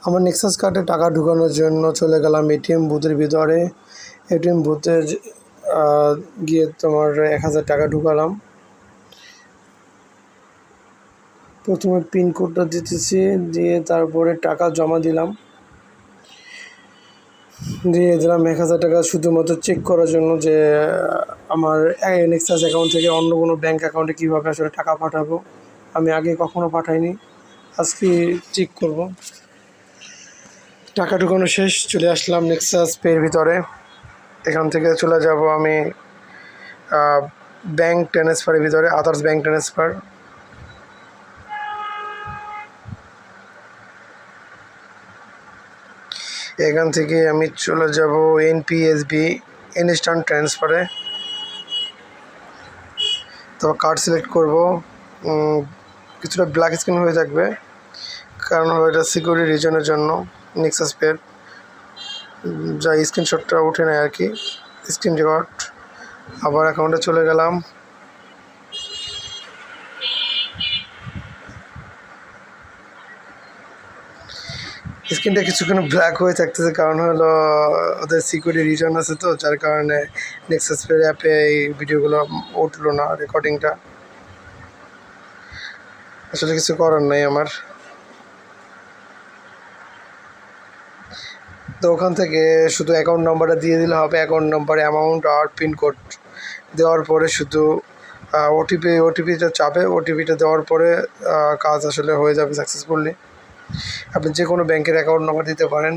আমার নেক্সাস কার্ডে টাকা ঢোকানোর জন্য চলে গেলাম এটিএম বুথের ভিতরে। এটিএম বুথে গিয়ে তোমার 1000 টাকা ঢুকালাম। প্রথমে পিন কোডটা দিতেছি, দিয়ে তারপরে টাকা জমা দিলাম, দিয়ে দিলাম 1000 টাকা শুধুমাত্র চেক করার জন্য যে আমার নেক্সাস অ্যাকাউন্ট থেকে অন্য কোনো ব্যাঙ্ক অ্যাকাউন্টে কীভাবে আসলে টাকা পাঠাবো। আমি আগে কখনো পাঠাইনি, আজকে চেক করব। টাকা ঢুকানো শেষ, চলে আসলাম নেক্সাস পের ভিতরে। এখান থেকে চলে যাব আমি ব্যাঙ্ক ট্রান্সফারের ভিতরে, আদার্স ব্যাঙ্ক ট্রান্সফার। এখান থেকে আমি চলে যাব এনপিএসবি, ইনস্ট্যান্ট ট্রান্সফারে। তো কার্ড সিলেক্ট করব, কিছুটা ব্ল্যাক স্ক্রিন হয়ে থাকবে, কারণ এটা সিকিউরিটি রিজনের জন্য নেক্সাস পের যা স্ক্রিনশটটা উঠে নেয় আর কি, স্ক্রিন রেকর্ড। আবার অ্যাকাউন্টে চলে গেলাম। স্ক্রিনটা কিছুক্ষণ ব্ল্যাক হয়ে থাকতেছে, কারণ হলো ওদের সিকিউরিটি রিজন আছে, তো যার কারণে নেক্সাস পের অ্যাপে এই ভিডিওগুলো উঠলো না, রেকর্ডিংটা। আসলে কিছু করার নাই আমার। তো ওখান থেকে শুধু অ্যাকাউন্ট নাম্বারটা দিয়ে দিলে হবে। অ্যাকাউন্ট নাম্বার, অ্যামাউন্ট আর পিনকোড দেওয়ার পরে শুধু ওটিপিটা চাপে। ওটিপিটা দেওয়ার পরে কাজ আসলে হয়ে যাবে সাকসেসফুলি। আপনি যে কোনো ব্যাংকের অ্যাকাউন্ট নাম্বার দিতে পারেন।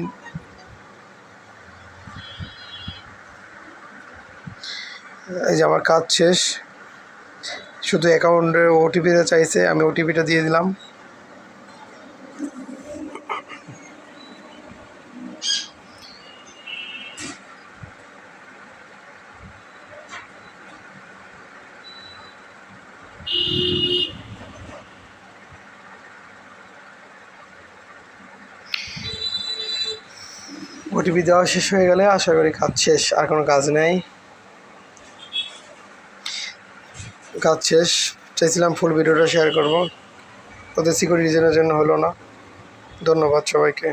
এই যে আমার কাজ শেষ, শুধু অ্যাকাউন্টের ওটিপিটা চাইছে, আমি ওটিপিটা দিয়ে দিলাম। ওটিপি দেওয়া শেষ হয়ে গেলে আশা করি কাজ শেষ, আর কোনো কাজ নেই। কাজ শেষ। চাইছিলাম ফুল ভিডিওটা শেয়ার করব, ওদের সিকিউরিটি রিজনের জন্য হলো না। ধন্যবাদ সবাইকে।